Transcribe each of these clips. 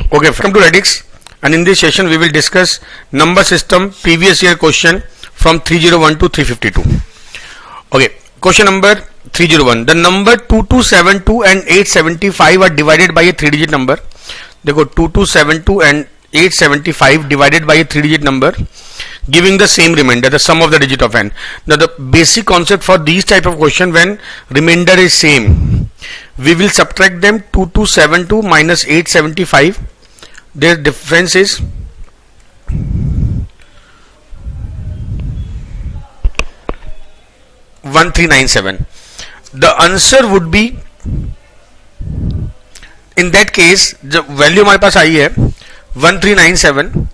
Okay, welcome to Radix, and in this session we will discuss number system previous year question from 301 to 352. Okay, question number 301. The number 2272 and 875 are divided by a 3-digit number. देखो 2272 and 875 divided by a 3-digit number, giving the same remainder, the sum of the digit of n. Now the basic concept for these type of question, when remainder is same, we will subtract them. 2272 minus 875, their difference is 1397. The answer would be, in that case the value हमारे पास आई है 1397.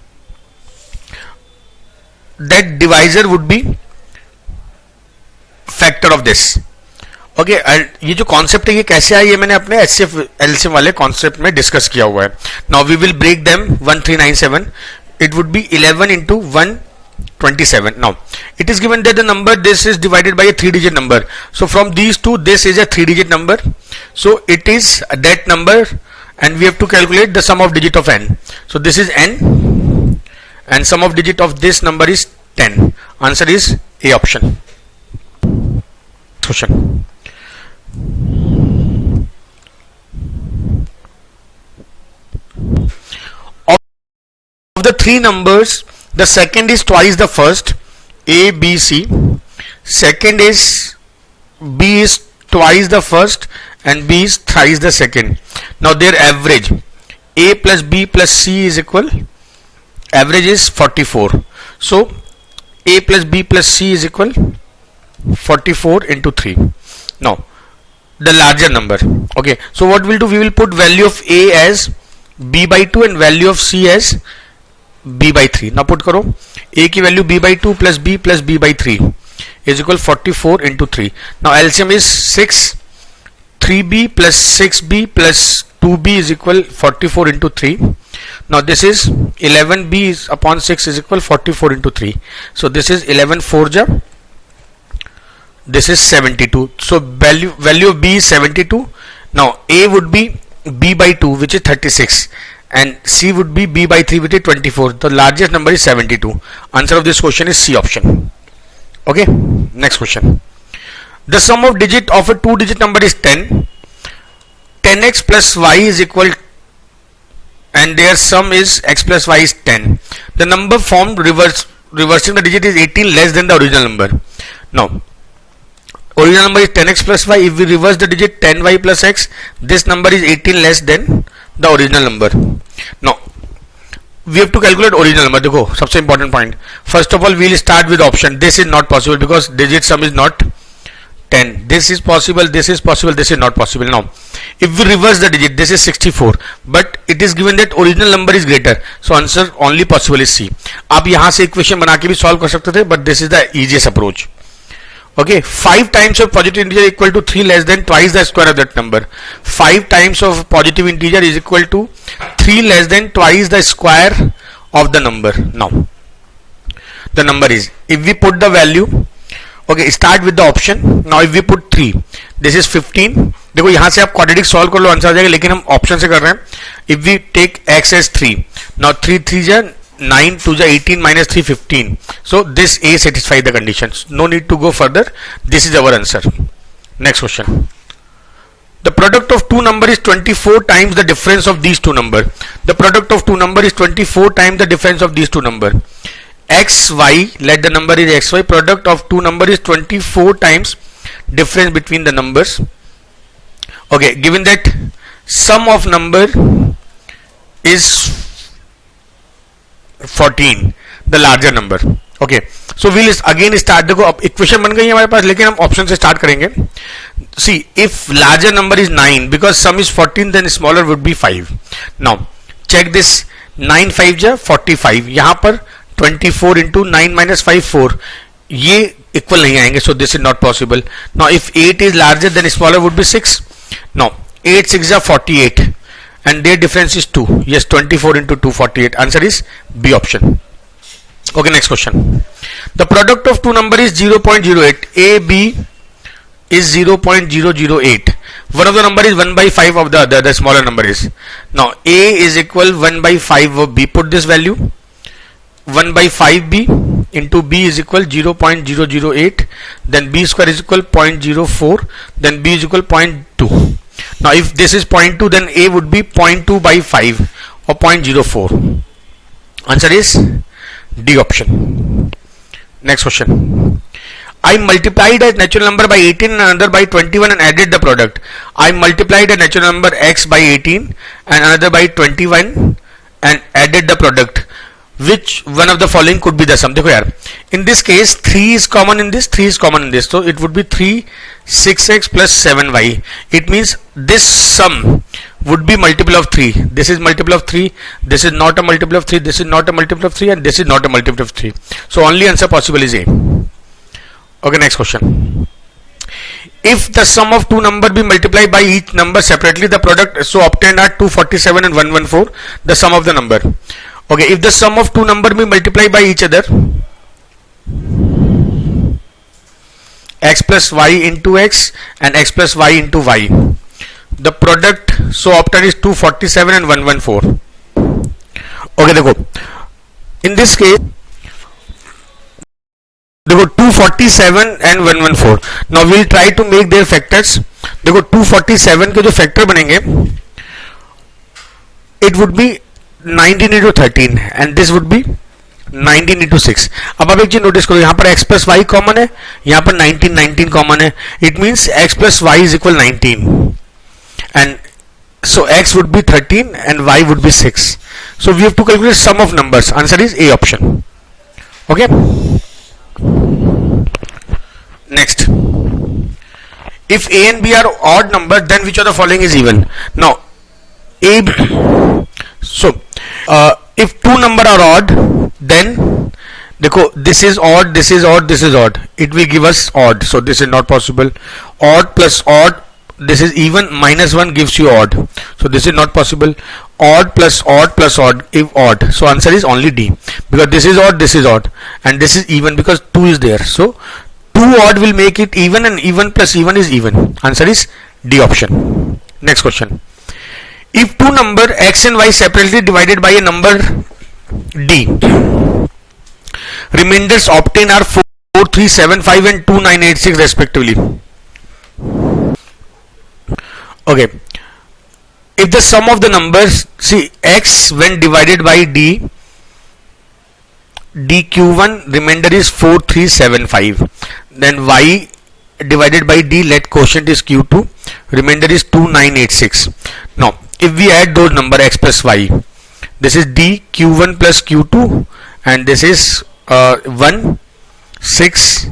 that divisor would be factor of this. Okay, ये जो concept है ये कैसे आया, ये मैंने अपने एचसीएफ एलसीएम वाले कॉन्सेप्ट में डिस्कस किया हुआ है. Now we will break them. 1397, it would be 11 into 127. Now it is given that the number this is divided by a 3-digit number. So from these two, this is a 3-digit number, so it is that number, and we have to calculate the sum of digit of n. So this is n, and sum of digit of this number is 10. Answer is A option. Question. Of the three numbers, the second is twice the first, A, B, C. Second is B is twice the first and B is thrice the second. Now their average, A plus B plus C is equal, average is 44. So A plus B plus C is equal 44 into 3. Now the larger number. Okay, so what we'll do, we will put value of A as B by 2 and value of C as B by 3. Now put करो, A की value B by 2 plus B by 3 is equal 44 into 3. Now LCM is 6. 3B plus 6B plus 2B is equal 44 into 3. Now this is 11B is upon 6 is equal 44 into 3. So this is 11 4 ja. This is 72. So value of B is 72. Now A would be B by 2, which is 36, and C would be B by 3, which is 24. The largest number is 72. Answer of this question is C option. Okay, next question. The sum of digit of a 2-digit number is 10. 10x plus y is equal, and their sum is x plus y is 10. The number formed reversing the digit is 18 less than the original number. Now original number is 10x plus y. If we reverse the digit 10y plus x, this number is 18 less than the original number. Now we have to calculate original number. देखो सबसे important point. First of all, we will start with option. This is not possible because digit sum is not 10. This is possible, this is possible, this is not possible. Now if we reverse the digit, this is 64, but it is given that original number is greater, so answer only possible is C. आप यहाँ से equation बना के भी solve कर सकते थे, but this is the easiest approach. Okay, 5 times of positive integer equal to 3 less than twice the square of that number. 5 times of positive integer is equal to 3 less than twice the square of the number. Now the number is, if we put the value, okay, start with the option. Now if we put 3, this is 15. देखो यहाँ से आप quadratic solve कर लो, answer आ जाएगा, लेकिन हम option से कर रहे हैं. If we take x as 3, now 3 3 जा 9, 2 ja 18, minus 3 15. So this A satisfies the conditions. No need to go further. This is our answer. Next question. The product of two number is 24 times the difference of these two number. The product of two number is 24 times the difference of these two number. XY, let the number is XY. Product of two number is 24 times difference between the numbers. Okay, given that sum of number is 14, the larger number. Okay, so we'll again start. देखो अब equation बन गई है हमारे पास, लेकिन हम option से start करेंगे. See, if larger number is 9, because sum is 14, then smaller would be 5. Now check this. 9 5 जा 45. यहाँ पर 24 into 9 minus 5 4. ये इक्वल नहीं आएंगे, so this is not possible. Now if 8 is larger, then smaller would be 6. Now 8 6 जा 48. And their difference is 2. Yes, 24 into 2 48. Answer is B option. Okay, next question. The product of two number is 0.08. A, B is 0.008. One of the number is 1 by 5 of the other, the smaller number is. Now A is equal 1 by 5 of B. Put this value 1 by 5B into B is equal 0.008, then B square is equal 0.04, then B is equal 0.2. Now if this is 0.2, then A would be 0.2 by 5 or 0.04. Answer is D option. Next question. I multiplied a natural number by 18 and another by 21 and added the product. I multiplied a natural number x by 18 and another by 21 and added the product. Which one of the following could be the sum? देखो यार, in this case 3 is common in this, 3 is common in this, so it would be 3 6x plus 7y. It means this sum would be multiple of 3. This is multiple of 3, this is not a multiple of 3, this is not a multiple of 3, and this is not a multiple of 3. So only answer possible is A. Okay, next question. If the sum of two numbers be multiplied by each number separately, the product so obtained are 247 and 114, the sum of the number. Okay, if the sum of two numbers be multiplied by each other, x plus y into x and x plus y into y, the product so obtained is 247 and 114. Okay, देखो, in this case देखो 247 and 114. Now we'll try to make their factors. देखो 247 के जो factor बनेंगे, it would be 19 into 13 and this would be 19 into 6. अब आप एक चीज नोटिस करो, यहाँ पर x plus y कॉमन है, यहाँ पर 19 कॉमन है. It means x plus y is equal 19 and so x would be 13 and y would be 6. So we have to calculate sum of numbers. Answer is A option. Okay. Next, if A and B are odd numbers, then which of the following is even? Now, so if two numbers are odd, then देखो this is odd, this is odd, this is odd. It will give us odd. So this is not possible. Odd plus odd, this is even, minus 1 gives you odd. So this is not possible. Odd plus odd if odd. So answer is only D, because this is odd, and this is even because 2 is there. So 2 odd will make it even, and even plus even is even. Answer is D option. Next question. If two number x and y separately divided by a number D, remainders obtained are 4375 and 2986 respectively. Okay, if the sum of the numbers, see x when divided by d, dq1 remainder is 4375, then y divided by d, let quotient is q2, remainder is 2986. Now if we add those number x plus y, this is d q1 plus q2 and this is 1 6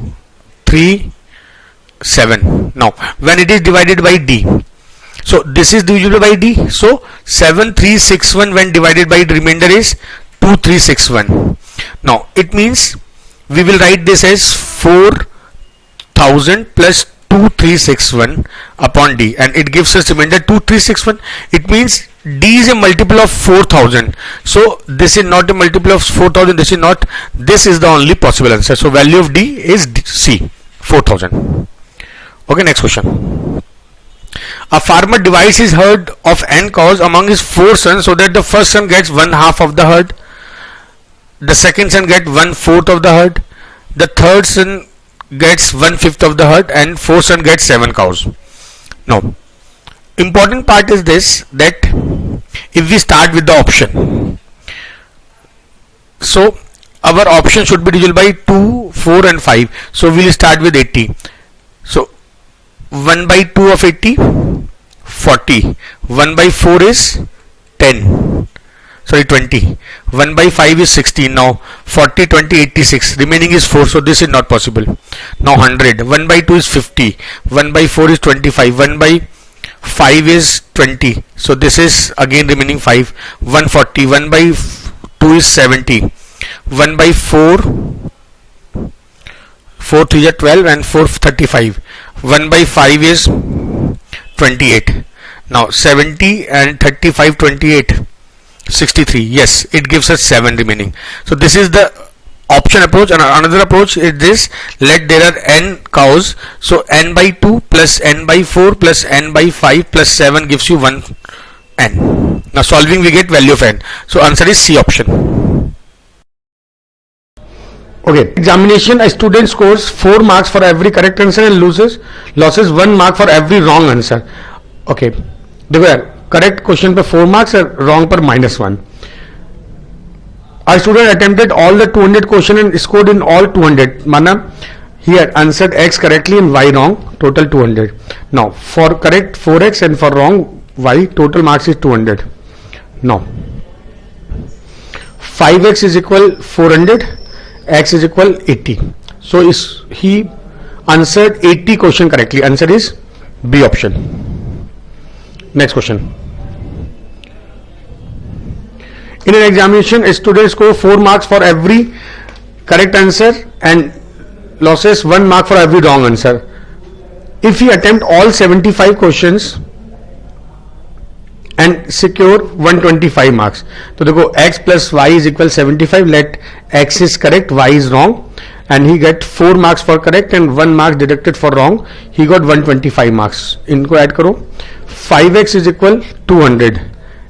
3 7. Now when it is divided by d, so this is divided by d, so 7361 when divided by the remainder is 2361. Now it means we will write this as 4000 plus 2361 upon d, and it gives us remainder 2361. It means d is a multiple of 4000, so this is not a multiple of 4000, this is not, this is the only possible answer. So value of d is C, 4000. Okay, next question. A farmer divides his herd of n cows among his 4 sons so that the first son gets 1/2 of the herd, the second son gets 1/4 of the herd, the third son gets 1/5 of the herd, and fourth son gets 7 cows. Now, important part is this, that if we start with the option, so our option should be divisible by 2, 4 and 5. So we will start with 80. So 1 by 2 of 80, 40. 1 by 4 is 10. Sorry, 20. 1 by 5 is 16. Now 40, 20, 86. Remaining is 4. So this is not possible. Now 100. 1 by 2 is 50. 1 by 4 is 25. 1 by 5 is 20. So this is again remaining 5. 140. 1 by 2 is 70. 1 by 4, 4 3 is 12 and 4 35. 1 by 5 is 28. Now 70 and 35, 28, 63. Yes, it gives us 7 remaining. So this is the option approach. And another approach is this: let there are n cows, so n by 2 plus n by 4 plus n by 5 plus 7 gives you 1 n. Now solving we get value of n, so answer is C option. Okay, examination, a student scores 4 marks for every correct answer and loses 1 mark for every wrong answer. Okay, देखो यार, correct question पे 4 marks और wrong पर -1. A student attempted all the 200 question and scored in all 200. माना he had answered x correctly and y wrong, total 200. Now for correct 4x and for wrong y, total marks is 200. Now 5x is equal 400, x is equal 80. So he answered 80 question correctly. Answer is B option. Next question. In an examination, a student scores 4 marks for every correct answer and loses 1 mark for every wrong answer. If he attempt all 75 questions and secure 125 marks, तो देखो x plus y is equal 75. Let x is correct, y is wrong, and he get 4 marks for correct and 1 mark deducted for wrong. He got 125 marks. इनको add करो. 5x is equal 200,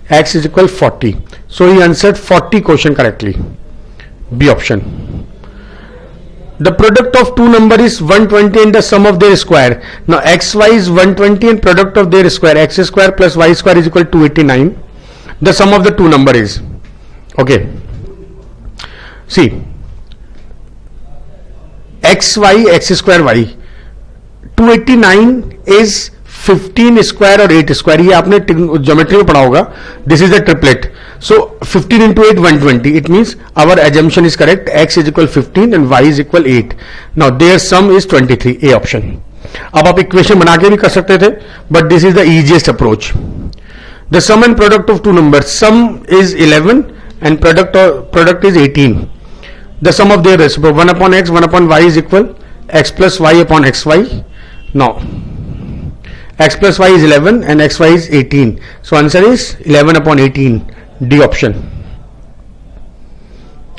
x is equal 40. So he answered 40 question correctly. B option. The product of two number is 120 and the sum of their square. Now xy is 120 and product of their square, x square plus y square is equal to 289. The sum of the two number is, okay, see, xy, x square y, 289 is 15 square और 8 square. ये आपने geometry में पढ़ा होगा. This is the triplet. So 15 into 8, 120. It means our assumption is correct. X is equal 15 and Y is equal 8. Now their sum is 23. A option. अब आप equation बना के भी कर सकते थे, but this is the easiest approach. The sum and product of two numbers. Sum is 11 and product is 18. The sum of their reciprocal 1 upon x, 1 upon y is equal x plus y upon xy. Now x plus y is 11 and xy is 18. So answer is 11 upon 18. D option.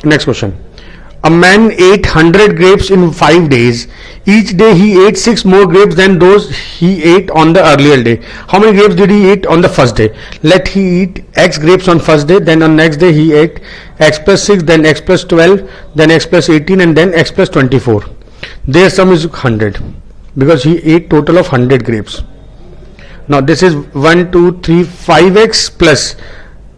Next question. A man ate 100 grapes in 5 days. Each day he ate 6 more grapes than those he ate on the earlier day. How many grapes did he eat on the first day? Let he eat x grapes on first day, then on next day he ate x plus 6, then x plus 12, then x plus 18 and then x plus 24. Their sum is 100 because he ate total of 100 grapes. Now this is 1, 2, 3, 5x plus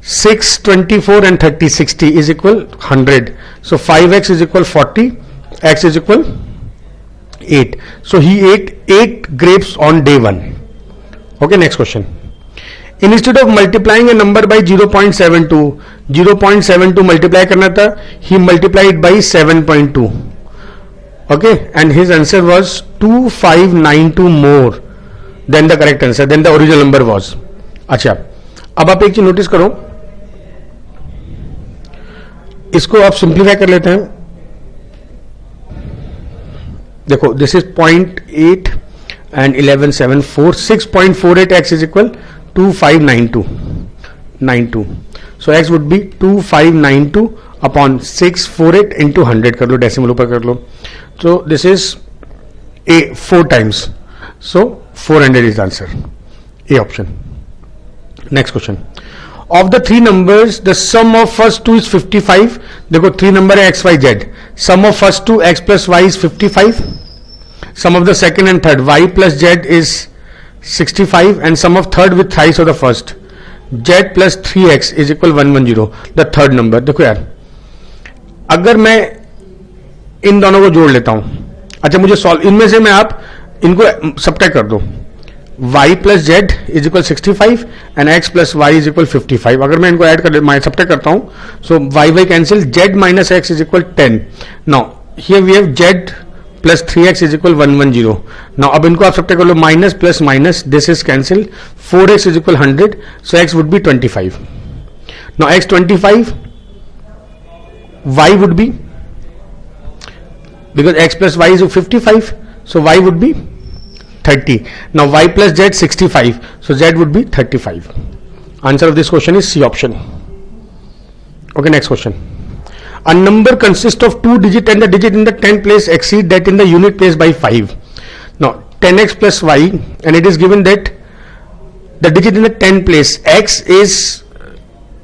6, 24 and 30, 60 is equal 100. So 5x is equal 40, x is equal 8. So he ate 8 grapes on day 1. Okay, next question. Instead of multiplying a number by 0.72 multiply करना था, he multiplied by 7.2. Okay, and his answer was 2592 more than the correct answer, than the original number was. अच्छा, अब आप एक चीज notice करो, इसको आप सिंप्लीफाई कर लेते हैं. देखो, this is 0.8 and 1174. 6.48 x is equal 2592. So x would be 2592 upon 648 into 100 कर लो, डेसिमल ऊपर कर लो. So this is a 4 times. So 400 is the answer. A option. Next question. Of the 3 numbers, the sum of first 2 is 55. देखो 3 number है x, y, z. Sum of first 2 x plus y is 55. Sum of the second and third y plus z is 65, and sum of third with thrice of the first z plus 3x is equal 110. The third number. देखो यार, अगर मैं इन दोनों को जोड़ लेता हूं, अच्छा मुझे सॉल्व, इनमें से मैं आप इनको सबट्रैक्ट कर दो. y plus z is equal 65 and x plus y is equal 55. अगर मैं इनको ऐड कर मैं सबट्रैक्ट करता हूं, so y cancel, z minus x is equal 10. Now here we have z plus 3x is equal 110. Now अब इनको आप सबट्रैक्ट कर लो, minus plus minus, this is cancel, 4x is equal 100, so x would be 25. Now x 25, y would be, because x plus y is 55, so y would be 30. Now y plus z 65, so z would be 35. Answer of this question is C option. Okay, next question. A number consists of 2 digit and the digit in the 10th place exceed that in the unit place by 5. Now 10x plus y, and it is given that the digit in the 10th place x is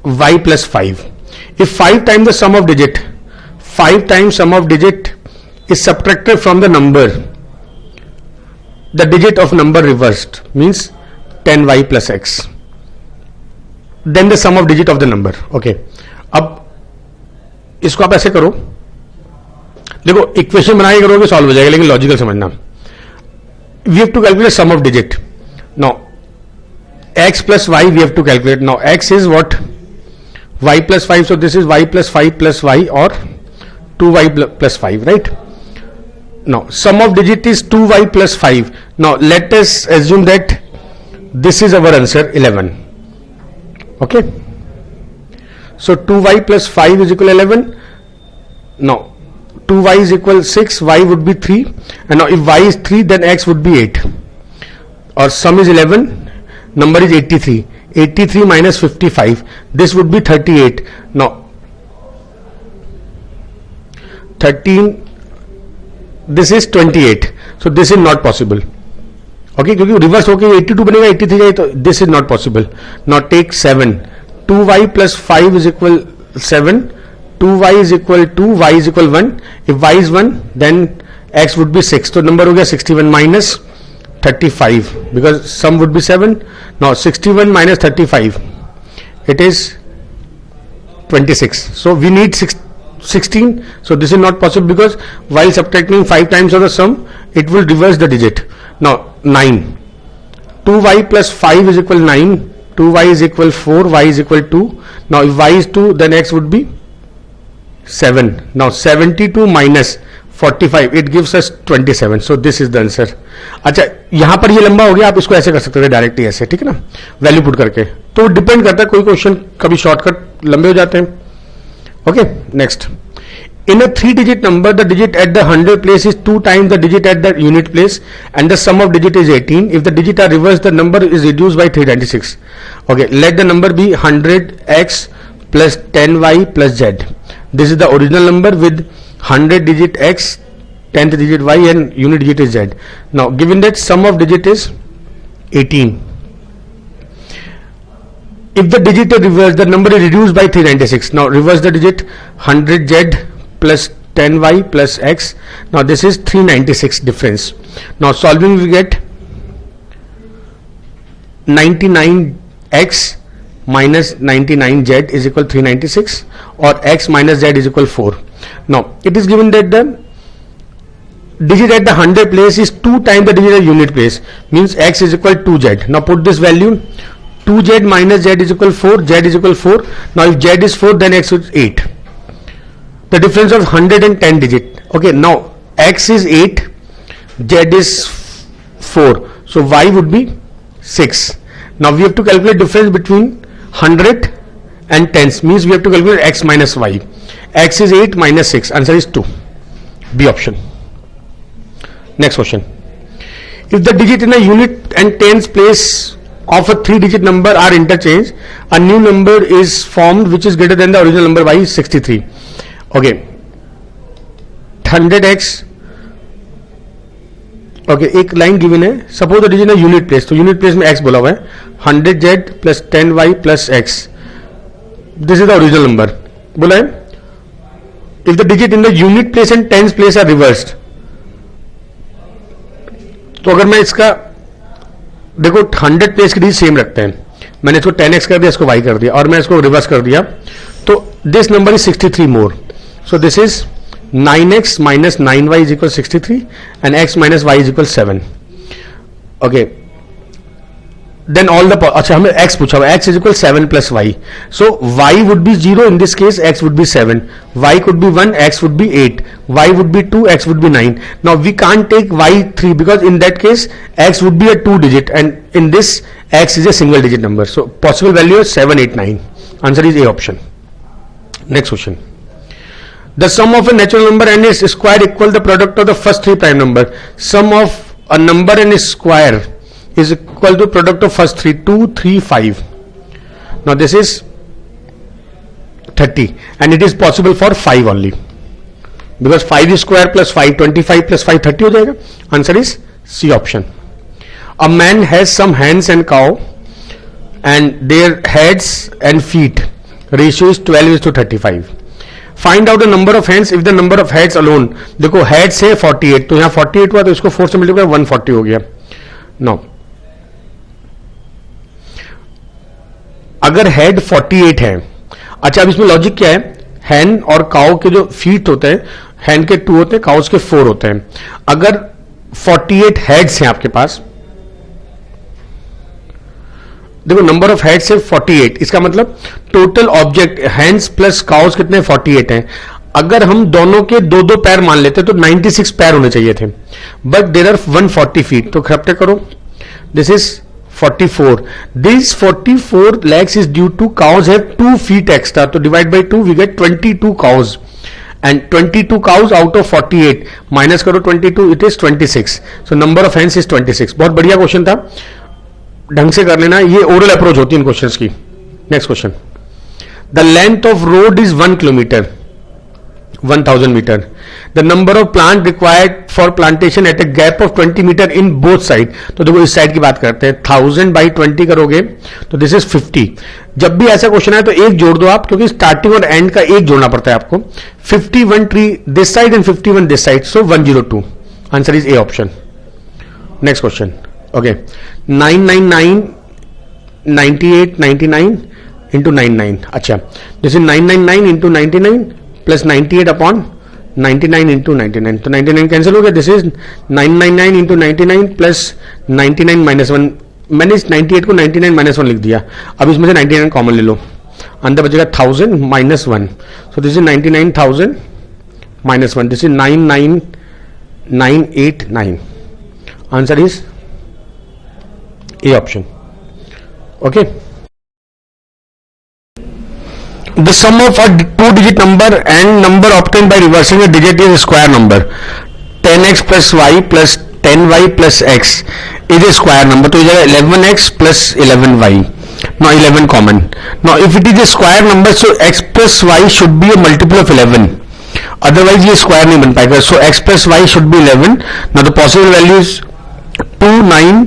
y plus 5. If 5 times the sum of digit, 5 times sum of digit is subtracted from the number, the digit of number reversed means 10y plus x, then the sum of digit of the number. Okay, अब इसको आप ऐसे करो, देखो equation बना के करोगे solve हो जाएगा, लेकिन लॉजिकल समझना. We have to calculate sum of digit. Now x plus y we have to calculate. Now x is what? Y plus 5, so this is y plus 5 plus y, or 2y plus 5, right? Now sum of digit is 2y plus 5. Now let us assume that this is our answer 11. Okay, so 2y plus 5 is equal 11. Now 2y is equal 6, y would be 3, and now if y is 3 then x would be 8, or sum is 11, number is 83. 83 minus 55, this would be 38. Now 13, this is 28, so this is not possible. Okay, क्योंकि reverse होके 82 बनेगा, 83 जाए, तो this is not possible. Now take 7. 2y plus 5 is equal 7. 2y is equal 2, y is equal 1. If y is 1, then x would be 6. तो number हो गया 61 minus 35, because sum would be 7. Now 61 minus 35, it is 26. So we need 16. So this is not possible, because while subtracting 5 times of the sum, it will reverse the digit. Now 9. 2y plus 5 is equal 9. 2y is equal 4. Y is equal 2. Now if y is 2, then x would be 7. Now 72 minus 45, it gives us 27. So this is the answer. अच्छा, यहां पर ये लंबा हो गया, आप इसको ऐसे कर सकते थे डायरेक्टली ऐसे, ठीक है ना, वैल्यू पुट करके. तो डिपेंड करता है, कोई क्वेश्चन कभी शॉर्टकट लंबे हो जाते हैं. Okay, next. In a 3-digit number, the digit at the 100 place is 2 times the digit at the unit place, and the sum of digit is 18. If the digit are reversed, the number is reduced by 396. Okay, let the number be 100x plus 10y plus z. This is the original number with 100 digit x, 10th digit y, and unit digit is z. Now given that sum of digit is 18, if the digit is reversed, the number is reduced by 396. Now reverse the digit, 100z plus 10y plus x. Now this is 396 difference. Now solving, we get 99x minus 99z is equal 396, or x minus z is equal 4. Now it is given that the digit at the 100 place is 2 times the digit at unit place, means x is equal 2z. Now put this value, 2z minus z is equal 4, z is equal 4. Now if z is 4, then x is 8. The difference of 100 and 10 digit. Okay, now x is 8, z is 4, so y would be 6. Now we have to calculate difference between 100 and tens, means we have to calculate x minus y. X is 8 minus 6, answer is 2, B option. Next question. If the digit in a unit and tens place of a 3-digit number are interchanged, a new number is formed which is greater than the original number by 63. Okay, 100x. Okay, एक line given है, suppose the digit in unit place, तो unit place में x बोला हुआ है, 100z plus 10y plus x, this is the original number बोला है. If the digit in the unit place and tens place are reversed, तो अगर मैं इसका देखो 100 प्लेस की डिजिट सेम रखते हैं, मैंने इसको 10x कर दिया, इसको y कर दिया, और मैं इसको रिवर्स कर दिया, तो this number is 63 more. So this is 9x minus 9y is equal 63, and x minus y is equal 7. Okay, then all the, अच्छा हमें x पूछा हुआ, x is equal 7 plus y, so y would be 0 in this case, x would be 7, y could be 1, x would be 8, y would be 2, x would be 9. Now we can't take y 3, because in that case x would be a 2-digit, and in this x is a single digit number, so possible value is 7, 8, 9. Answer is A option. Next question. The sum of a natural number and its square equal the product of the first 3 prime number. Sum of a number and its square is equal to product of first 3, 2, 3, 5. Now this is 30 and it is possible for 5 only because 5 square plus 5 25 plus 5 30 हो जाएगा. Answer is C option. A man has some hands and cow and their heads and feet ratio is 12:35. Find out the number of hands if the number of heads alone. देखो heads है 48 तो यहाँ 48 हुआ तो इसको 4 से multiply 140 हो गया. Now अगर हेड 48 है, अच्छा अब इसमें लॉजिक क्या है, हैन और काउ के जो फीट होते हैं, हैन के 2 होते हैं, काउस के 4 होते हैं. अगर 48 हेड्स हैं आपके पास, देखो नंबर ऑफ हेड्स है 48, इसका मतलब total object hands plus cows कितने 48 हैं. अगर हम दोनों के दो दो पैर मान लेते तो 96 पैर होने चाहिए थे, बट देयर आर 140 फीट. तो खपटे करो, this is 44. This 44 legs is due to cows have 2 feet extra. So divide by 2 we get 22 cows. And 22 cows out of 48 minus करो 22 it is 26. So number of hens is 26. बहुत बढ़िया question था, ढंग से कर लेना, ये ओरल अप्रोच होती है इन क्वेश्चंस की. Next question. The length of road is 1 kilometer. 1000 meter. The number of plant required for plantation at a gap of 20 meter in both side. तो देखो इस साइड की बात करते हैं, 1000 by 20 करोगे तो दिस इज 50. जब भी ऐसा क्वेश्चन है तो एक जोड़ दो आप, क्योंकि स्टार्टिंग और एंड का एक जोड़ना पड़ता है आपको. 51 tree this side and 51 this side, so 102. Answer is A option. Next question. Okay, 999 98 99 into 99. अच्छा, this is 999 into 99 plus 98 upon 99 into 99. तो 99 कैंसिल हो गया. This is 999 into 99 plus 99 minus 1. मैंने इस 98 को 99 माइनस 1 लिख दिया. अब इसमें से 99 कॉमन ले लो, अंदर बचेगा 1000 minus 1. So this is 99000 minus 1. This is 99989. Answer is A option. Okay. The sum of a two-digit number and number obtained by reversing a digit is a square number. 10x plus y plus 10y plus x is a square number. तो इधर 11x plus 11y. Now 11 common. Now if it is a square number, so x plus y should be a multiple of 11. Otherwise ये square नहीं बन पाएगा. So x plus y should be 11. Now the possible values 2, 9,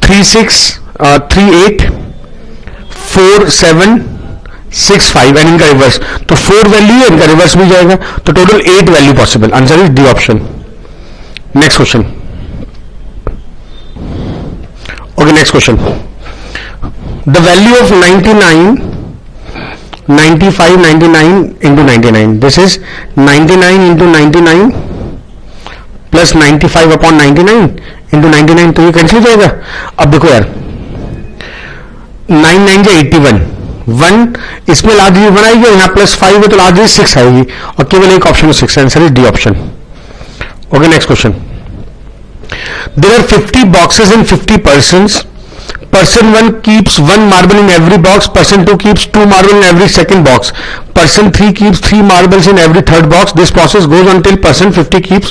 3, 6, 3, 8, 4, 7, 6, 5 and इनका reverse. तो 4 value है, इनका reverse भी जाएगा, तो total 8 value possible. Answer is D option. Next question. Okay, next question. The value of 99 95 99 into 99. This is 99 into 99 plus 95 upon 99 into 99. तो ये cancel हो जाएगा. अब देखो यार, 9 9 जा 81, 1 इसमें लार्ज डिजिट 1 आएगी, यहाँ प्लस 5 है तो लार्ज डिजिट 6 आएगी, और केवल एक option 6. Answer is D option. Okay, next question. There are 50 boxes in 50 persons. Person 1 keeps 1 marble in every box. Person 2 keeps 2 marble in every second box. Person 3 keeps 3 marbles in every third box. This process goes until person 50 keeps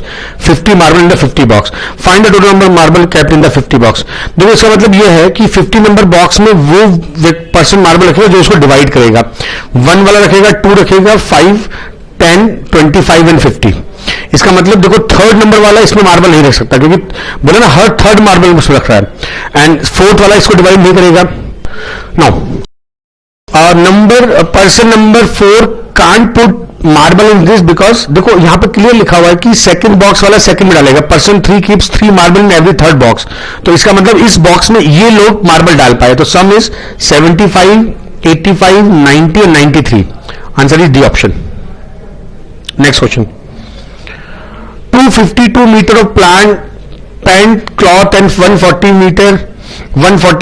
50 marble in the 50 box. Find the total number of marble kept in the 50 box. देखो इसका मतलब ये है कि 50 number box में वो person marble रखेगा जो उसको डिवाइड करेगा. 1 वाला रखेगा, 2 रखेगा, 5, 10, 25 एंड 50. इसका मतलब देखो थर्ड नंबर वाला इसमें मार्बल नहीं रख सकता, क्योंकि बोले ना हर थर्ड मार्बल उसमें रख रहा है, एंड फोर्थ वाला इसको डिवाइड नहीं करेगा. Now number person number 4 can't put marble in this because देखो यहां पे क्लियर लिखा हुआ है कि सेकंड बॉक्स वाला सेकंड में डालेगा. Person 3 keeps 3 marble in every third box. तो इसका मतलब इस बॉक्स में ये लोग मार्बल डाल पाए. तो सम इज 75, 85, 90 और 93. Answer is D option. Next question. 252 meter of pant cloth and 140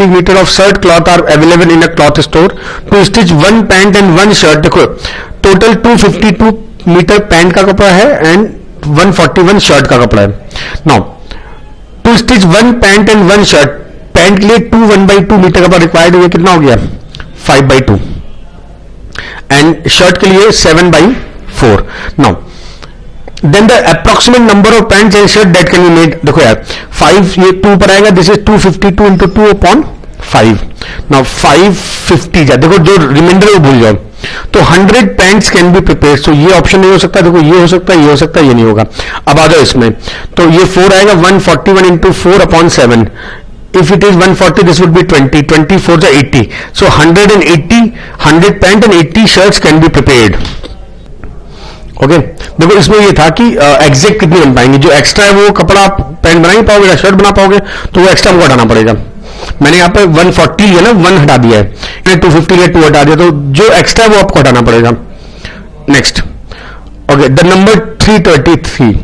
meter of shirt cloth are available in a cloth store. To stitch 1 pant and 1 shirt, देखो टोटल 252 मीटर पैंट का कपड़ा है and 141 shirt का कपड़ा है. Now to stitch 1 pant and 1 shirt, pant के लिए 1/2 metre कपड़ा रिक्वायर्ड है. कितना हो गया? 5/2. एंड शर्ट के लिए 7/4. Now then the approximate number of pants and shirt that can be made. देखो यार 5 ये 2 पर आएगा. This is 252 into 2 upon 5. now 550 जा, देखो जो रिमाइंडर है वो भूल जाओ. तो 100 पेंट्स कैन बी प्रिपेयर, तो ये ऑप्शन नहीं हो सकता, देखो ये हो सकता है, ये हो सकता है, ये नहीं होगा। अब आ जाओ इसमें, तो ये 4 आएगा, 141 into 4 upon 7, if it is 140 this would be 20, 24 is 80, so 100 pant and 80 shirts can be prepared. Okay देखो इसमें ये था कि एग्जैक्ट कितनी बन पाएंगे, जो एक्स्ट्रा है वो कपड़ा आप पैंट बना ही पाओगे, शर्ट बना पाओगे, तो वो एक्स्ट्रा हमको हटाना पड़ेगा। मैंने यहाँ पे 140 लिया ना, 1 हटा दिया है, 250 लिया 2 हटा दिया, तो जो एक्स्ट्रा है वो आपको हटाना पड़ेगा। नेक्स्ट, ओके द नंबर 333,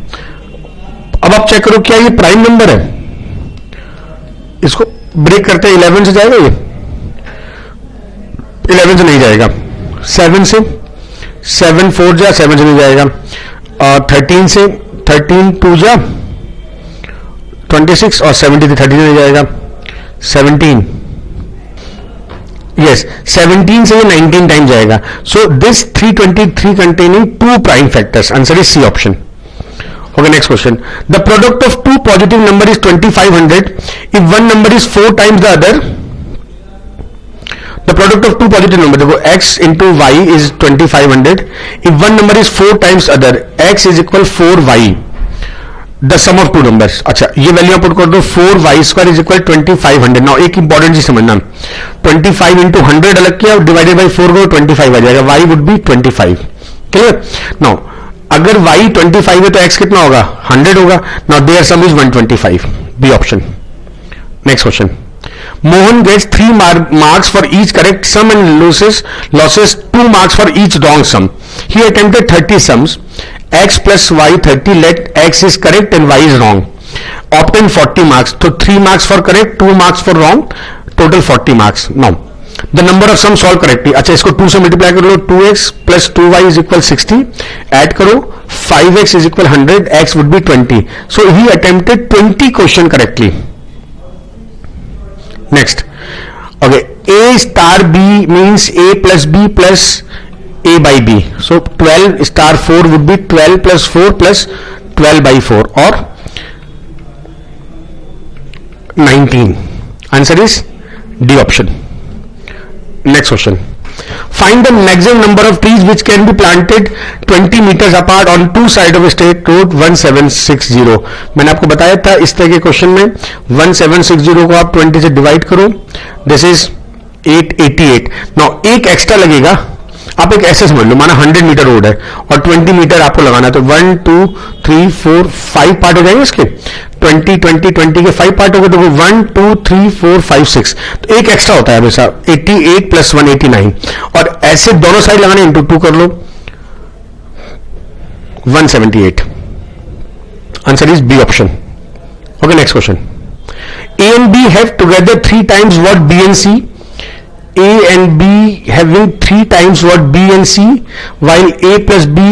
अब आप चेक करो क्या ये प्राइम नंबर है, इसको ब्रेक करते हैं 11 से जाएगा, ये 11 से नहीं जाएगा, 7 से 7 4 जा 7 से नहीं जाएगा, 13 से 13 2 जा 26 और 70 30 नहीं जाएगा, 17 यस 17 से ये 19 टाइम जाएगा। So this 323 containing 2 prime factors, answer is C option. Okay, next question. The product of two positive number is 2500. If one number is 4 times the other, the product of two positive number, देखो x into y is 2500. If one number is 4 times other, x is equal 4y. The sum of two numbers. अच्छा, ये value put कर दो, 4y square is equal 2500. Now एक important चीज समझना, 25 into 100 अलग किया, डिवाइडेड बाई 4 को 25 आ जाएगा, y would be 25. Clear? Now अगर y 25 है तो x कितना होगा, 100 होगा। Now their sum is 125, B option. Next question, Mohan gets 3 marks for each correct sum and loses 2 marks for each wrong sum. He attempted 30 sums, x plus y 30, let x is correct and y is wrong. Obtained 40 marks, तो 3 marks for correct, 2 marks for wrong, total 40 marks. Now the number of sum solve correctly, अच्छा इसको 2 से multiply कर लो, 2x plus 2y is equal 60, add करो 5x is equal 100, x would be 20. So he attempted 20 question correctly. Next, okay, a star b means a plus b plus a by b. So 12 star 4 would be 12 plus 4 plus 12 by 4 or 19. Answer is D option. Next question. Find the maximum number of trees which can be planted 20 meters apart on two sides of a state road 1760. मैंने आपको बताया था इस तरह के question में 1760 को आप 20 से डिवाइड करो, दिस इज 888. नाउ एक एक्स्ट्रा लगेगा, आप एक ऐसे समझ लो, माना 100 मीटर रोड है और 20 मीटर आपको लगाना है, तो 1 2 3 4 5 पार्ट हो जाएंगे इसके, 20 20 20 के 5 पार्ट हो गए, तो 1 2 3 4 5 6, तो एक एक्स्ट्रा होता है हमेशा, 88 प्लस 189, और ऐसे दोनों साइड लगाने इंटू 2 कर लो, 178. Answer is B option. Okay, next question. A and B have together 3 times what B and C. A and B having 3 times what B and C, while A plus B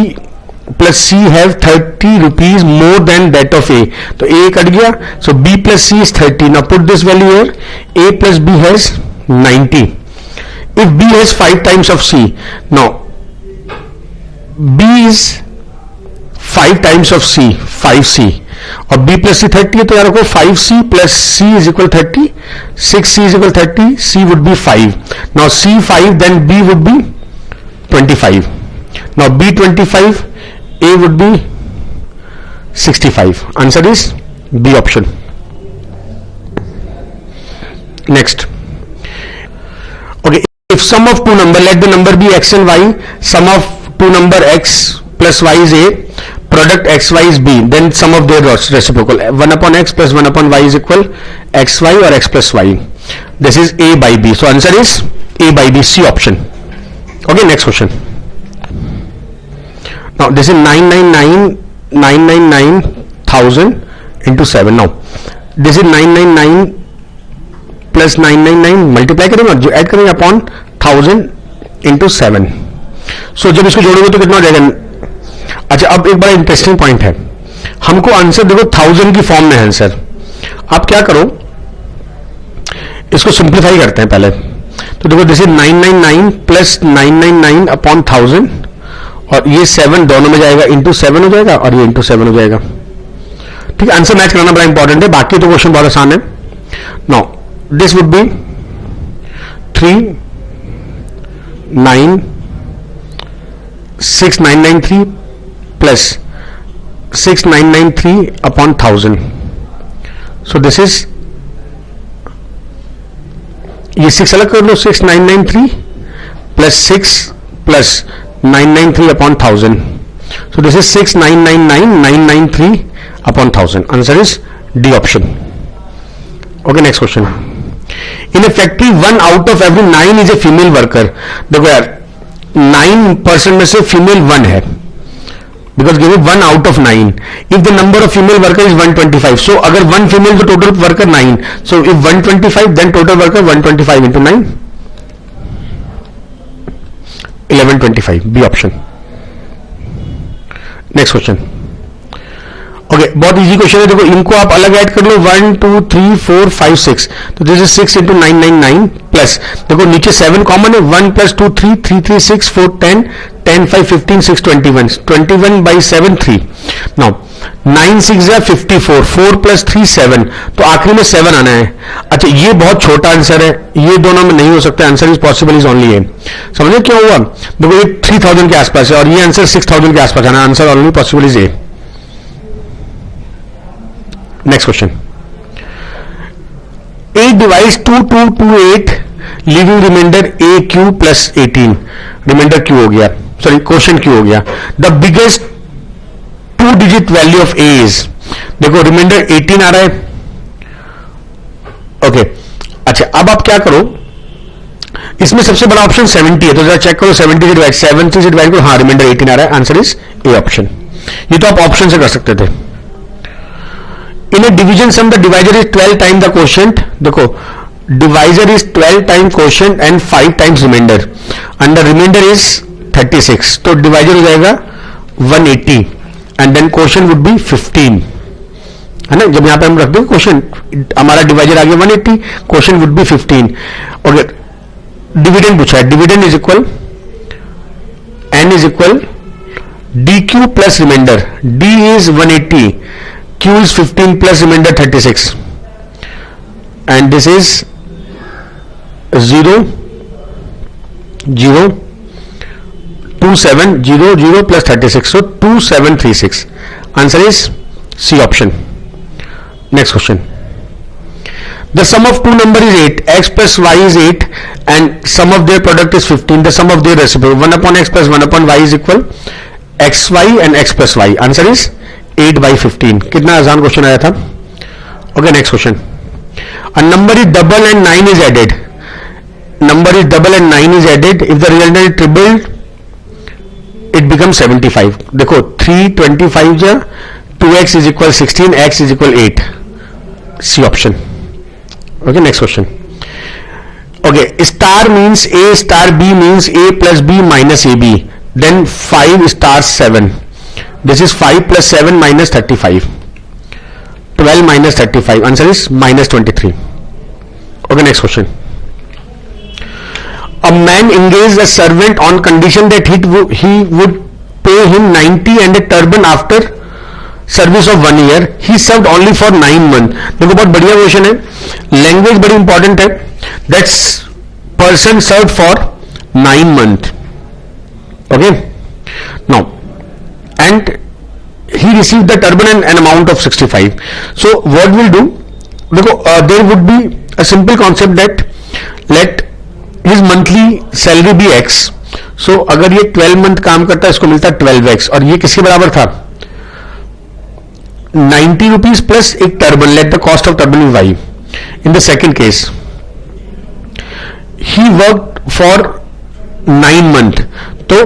plus C have 30 rupees more than that of A. तो A cut गया, so B plus C is 30. Now put this value here. A plus B has 90. If B has 5 times of C, now B is 5 times of C, 5C, और B plus C 30 है, तो यार को 5C plus C is equal 30, 6C is equal 30, C would be 5. Now C 5, then B would be 25. Now B 25, A would be 65. Answer is B option. Next. Okay, if sum of two number, let the number be x and y, sum of two number x plus y is A, product xy is b, then sum of their reciprocal, 1 upon x plus 1 upon y is equal xy or x plus y. This is a by b, so answer is a by b, C option. Okay, next question. Now this is 999,000 into 7. Now this is 999 plus 999 multiply करेंगे और जो add करेंगे upon 1000 into 7. सो जब इसको जोड़ोगे तो कितना हो जाएगा. अच्छा, अब एक बड़ा इंटरेस्टिंग पॉइंट है, हमको आंसर देखो 1000 की फॉर्म में है आंसर. आप क्या करो, इसको सिंप्लीफाई करते हैं पहले. तो देखो दिस इज 999 प्लस 999 अपॉन 1000, और ये 7 दोनों में जाएगा, इंटू 7 हो जाएगा और ये इंटू 7 हो जाएगा. ठीक है, आंसर मैच कराना बड़ा इंपॉर्टेंट है, बाकी तो क्वेश्चन बहुत आसान है. Now this would be 3 9 6993 plus 6993 upon 1000. So this is, ये 6 अलग कर लो, 6993 plus 6 plus 993 upon 1000. So this is 6999993 upon 1000. Answer is D option. Okay, next question. In a factory, 1 out of every 9 is a female worker. देखो यार, 9% में से female 1 है, because given 1 out of 9. If the number of female worker is 125, so अगर 1 female तो total worker 9. So if 125, then total worker 125 into 9, 1125. B option. Next question. Okay, बहुत easy question है. देखो, इनको आप अलग ऐड कर लो. 1 2 3 4 5 6. तो दिस इज 6 इंटू 999 प्लस, देखो नीचे 7 कॉमन है. 1 प्लस 2 3 3 3 6 4 10 10 5 15 6 21 21 by 7 3. नाउ 9 6 या 54. 4 प्लस 3 7. तो आखिरी में 7 आना है. अच्छा, ये बहुत छोटा आंसर है, ये दोनों में नहीं हो सकता. Answer is possible is only A. समझे क्या हुआ? देखो, ये 3000 के आसपास है और ये आंसर 6000 के आसपास आना. Answer only possible is a. Next question. 8 divides 2 2 to 8, leaving remainder AQ plus 18. Remainder Q हो गया, sorry, quotient Q हो गया. The biggest 2-digit value of A is, देखो remainder 18 आ रहा है. ओके, अच्छा, अब आप क्या करो, इसमें सबसे बड़ा ऑप्शन 70 है, तो जरा चेक करो. 70 से डिवाइड, 70 से डिवाइड करो. हाँ, रिमाइंडर 18 आ रहा है. Answer is A option. ये तो आप ऑप्शन से कर सकते थे. In a division sum, the divisor is 12 times the quotient. देखो, divisor is 12 times quotient and 5 times remainder, and the remainder is 36. तो divisor हो जाएगा 180 and then quotient would be 15, है ना. जब यहाँ पे हम रख देंगे quotient, हमारा divisor आ गया 180, quotient would be 15. Okay, dividend पूछा है. Dividend is equal, n is equal dq plus remainder. d is 180, Q is 15 plus remainder 36, and this is 0 0 27 0 0 plus 36, so 2736. Answer is C option. Next question. The sum of two numbers is 8. X plus y is 8 and sum of their product is 15. The sum of their reciprocal 1 upon x plus 1 upon y is equal xy and x plus y. Answer is 8 by 15. कितना आसान question आया था. Okay, next question. A number is double and 9 is added. Number is double and 9 is added. If the result is triple, it become 75. देखो, 325 जा 2x is equal 16, x is equal 8. C option. Okay, next question. Okay, star means a star b means a plus b minus ab. Then 5 star 7. This is 5 plus 7 minus 35. 12 minus 35. Answer is minus 23. Okay, next question. A man engaged a servant on condition that he would pay him 90 and a turban after service of 1 year. He served only for 9 months. देखो, बहुत बढ़िया question है. Language बड़ी important है. That's person served for 9 months. Okay. Now, and he received the turban and an amount of 65. So what we'll do, देखो, there would be a simple concept that let his monthly salary be x. So अगर ये 12 month काम करता है, इसको मिलता है 12x, और ये किसके बराबर था? 90 रुपीज प्लस एक turban. Let the cost of turban is y. In the second case, he worked for 9 month, तो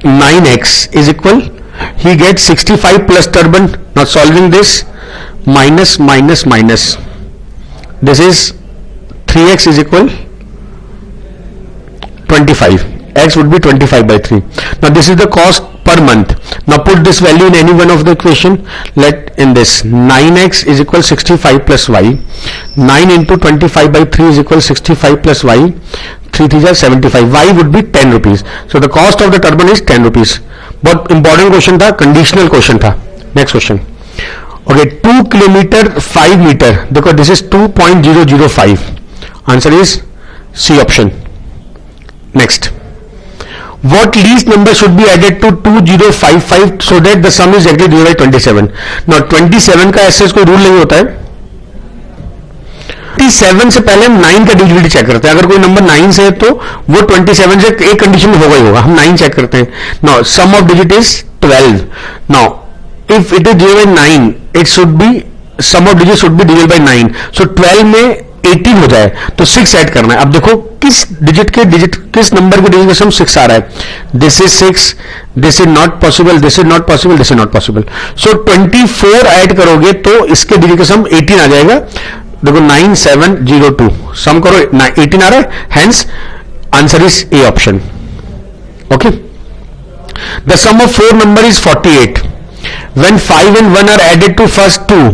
9x is equal, he gets 65 plus turban. Now solving this, minus minus minus, this is 3x is equal 25. X would be 25 by 3. Now this is the cost per month. Now put this value in any one of the equation. Let in this 9x is equal 65 plus y. 9 into 25 by 3 is equal 65 plus y. 3 3 are 75. Y would be 10 rupees. So the cost of the turban is 10 rupees. बहुत important question था, conditional question था. Next question. Okay, 2 kilometre 5 metre. देखो, this is 2.005. Answer is C option. Next. what least number should be added to 2055 so that the sum is exactly divided by 27. Now 27 का ऐसे कोई rule नहीं होता है. 27 से पहले हम 9 का डिविजिबिलिटी चेक करते हैं. अगर कोई नंबर 9 से है तो वो 27 से एक कंडीशन में होगा ही होगा. हम 9 चेक करते हैं. Now sum of digit is 12. Now if it is divided by 9 it should be sum of digit should be divided by 9. So 12 में 18 हो जाए तो 6 ऐड करना है. अब देखो किस नंबर के डिजिट का सम 6 आ रहा है. This is 6, this is not possible, this is not possible, this is not possible. So 24 add करोगे तो इसके डिजिट का सम 18 आ जाएगा. देखो 9702 सम करो 18 आ रहा है. Hence answer is A option. Okay. The sum of 4 number is 48. When 5 and 1 are added to first 2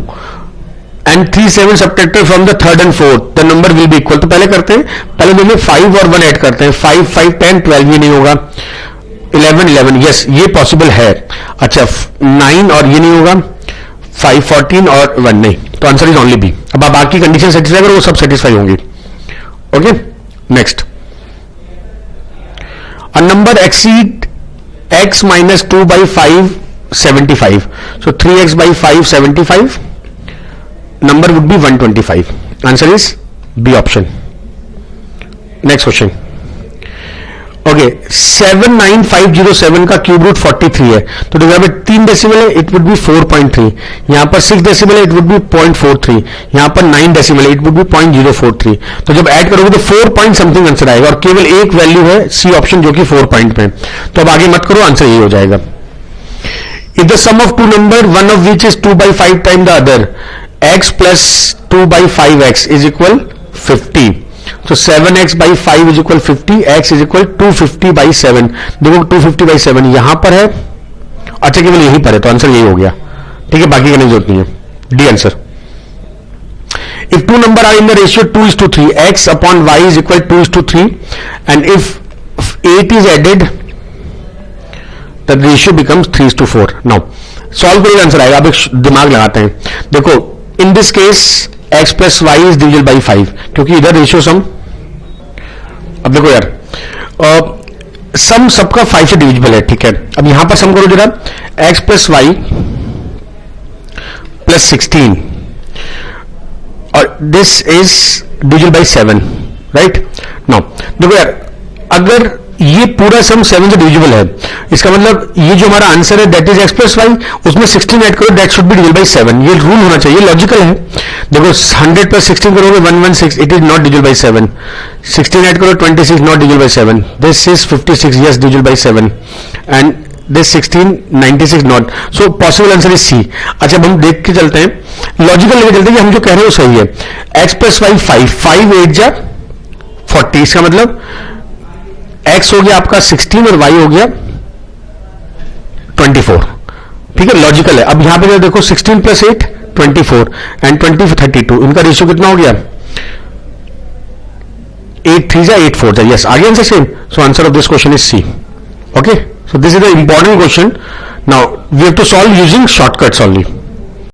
and 3 7 subtracted from the third and fourth, the number will be equal. तो पहले करते हैं, पहले दोनों 5 और 1 ऐड करते हैं. 5 5 10 12 ये नहीं होगा. 11 11 यस ये पॉसिबल है. अच्छा 9 और ये नहीं होगा. 5 14 और 1 नहीं. तो आंसर इज ओनली बी. अब आप बाकी कंडीशन सेटिस्फाई करो वो सब सेटिस्फाई होंगी. Okay. Next. A number exceed x minus 2 by 5 75. So 3x by 5 75. Number would be 125. Answer is B option. Next question. Okay, 79507 का क्यूब रूट 43 है. तो देखो यहाँ पे 3 डेसिमल है, इट वुड बी 4.3. यहाँ पर 6 डेसिमल है, इट वुड बी 0.43. यहाँ पर 9 डेसिमल है, इट वुड बी 0.043. तो जब ऐड करोगे तो 4 पॉइंट समथिंग आंसर आएगा और केवल एक वैल्यू है सी ऑप्शन जो कि 4 पॉइंट पे. तो अब आगे मत करो, आंसर यही हो जाएगा. If the sum of two number, one of which is 2 by 5 times the other, x plus 2 by 5x is equal 50. So 7x by 5 is equal 50, x is equal 250 by 7. देखो 250 by 7 यहां पर है. अच्छा केवल यहीं पर है तो आंसर यही हो गया. ठीक है, बाकी करने की जरूरत नहीं है. D answer. If two number are in the ratio 2:3, x upon y is equal 2:3, and if 8 is added, the ratio becomes 3:4. Now solve करेगा आंसर आएगा. अब एक दिमाग लगाते हैं. देखो in this case x plus Y is divisible by 5 क्योंकि इधर रेशियो सम. अब देखो यार सम सबका 5 से डिविजिबल है. ठीक है, अब यहां पर सम करो जरा. x प्लस वाई प्लस 16 और this is divisible by 7. Right. Now देखो यार अगर ये पूरा सम 7 से डिविजिबल है, इसका मतलब ये जो हमारा आंसर है that is x plus Y, उसमें 16 ऐड करो, that should be divisible by 7. ये रूल होना चाहिए, लॉजिकल है. देखो 100 प्लस 16 करोगे 116, it is not divisible by 7. 16 add करो 26, not divisible by 7. This is 56, yes divisible by 7. And this 16 96 not. So possible answer is C. अच्छा अब हम देख के चलते हैं, लॉजिकल लेके चलते हैं कि हम जो कह रहे हैं वो सही है. x प्लस वाई 5 8 जा 40. इसका मतलब x हो गया आपका 16 और y हो गया 24. ठीक है, लॉजिकल है. अब यहां पे देखो 16 प्लस 8 24 एंड 20 32. इनका रेशियो कितना हो गया? 8 3 जा 8 4 जा. यस, आगे answer same. So answer of this question is C. Okay, so this is the important question. Now we have to solve using shortcuts only.